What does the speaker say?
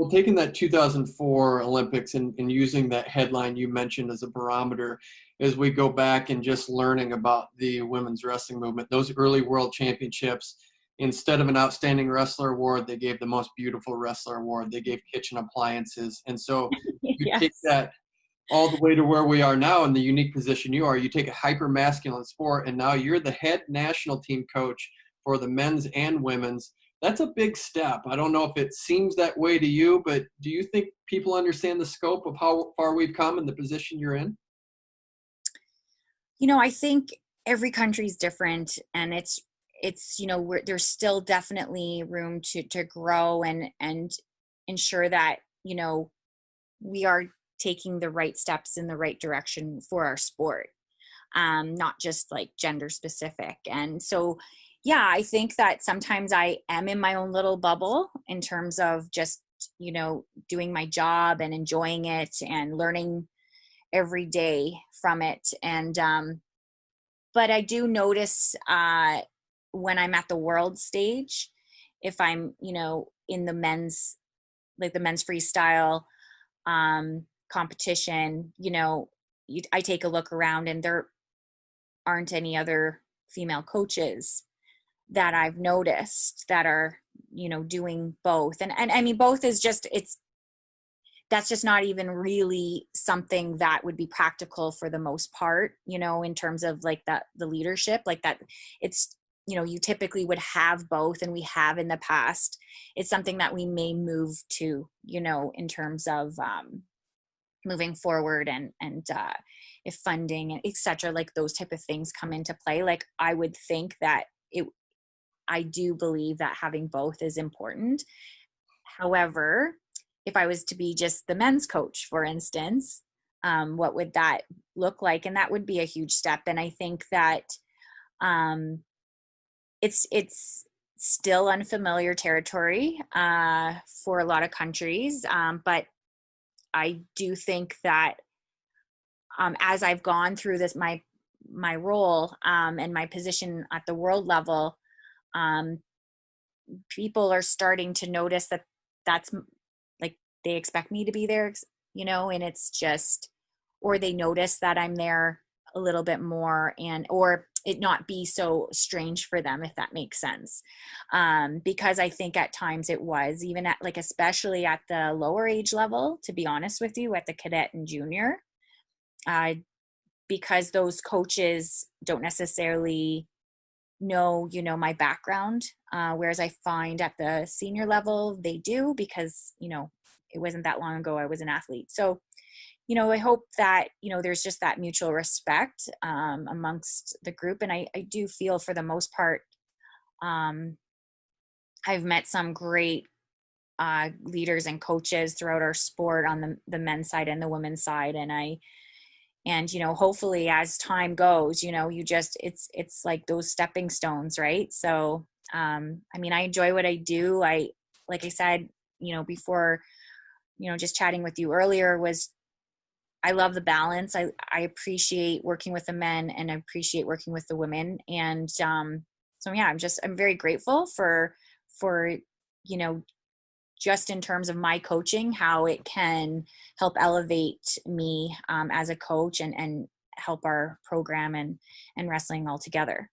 Well, taking that 2004 Olympics and using that headline you mentioned as a barometer, as we go back and just learning about the women's wrestling movement, those early world championships, instead of an outstanding wrestler award, they gave the most beautiful wrestler award. They gave kitchen appliances. And so you take Yes. that all the way to where we are now in the unique position you are. You take a hyper masculine sport, and now you're the head national team coach for the men's and women's. That's a big step. I don't know if it seems that way to you, but do you think people understand the scope of how far we've come in the position you're in? I think every country is different, and there's still definitely room to grow and ensure that, we are taking the right steps in the right direction for our sport, not just like gender specific. And so, yeah, I think that sometimes I am in my own little bubble in terms of just, doing my job and enjoying it and learning every day from it. And, but I do notice when I'm at the world stage, if I'm, in the men's, like the men's freestyle competition, I take a look around and there aren't any other female coaches that I've noticed that are, doing both. And I mean, both is just, that's just not even really something that would be practical for the most part, in terms of like the leadership, like that it's, you typically would have both, and we have in the past. It's something that we may move to, in terms of moving forward, and if funding and et cetera, like those type of things come into play. Like I would think that I do believe that having both is important. However, if I was to be just the men's coach, for instance, what would that look like? And that would be a huge step. And I think that it's still unfamiliar territory for a lot of countries, but I do think that as I've gone through this, my role and my position at the world level, people are starting to notice that that's like they expect me to be there, and it's just, or they notice that I'm there a little bit more, and or it not be so strange for them, if that makes sense. Because I think at times it was, even at like, especially at the lower age level, to be honest with you, at the cadet and junior, because those coaches don't necessarily know, my background. Whereas I find at the senior level, they do, because, it wasn't that long ago I was an athlete. So, I hope that, there's just that mutual respect amongst the group. And I do feel for the most part, I've met some great leaders and coaches throughout our sport on the men's side and the women's side. And hopefully as time goes, it's like those stepping stones, right? So, I mean, I enjoy what I do. Like I said, before, just chatting with you earlier, was I love the balance. I appreciate working with the men, and I appreciate working with the women. And so yeah, I'm very grateful for just in terms of my coaching, how it can help elevate me as a coach, and help our program and wrestling all together.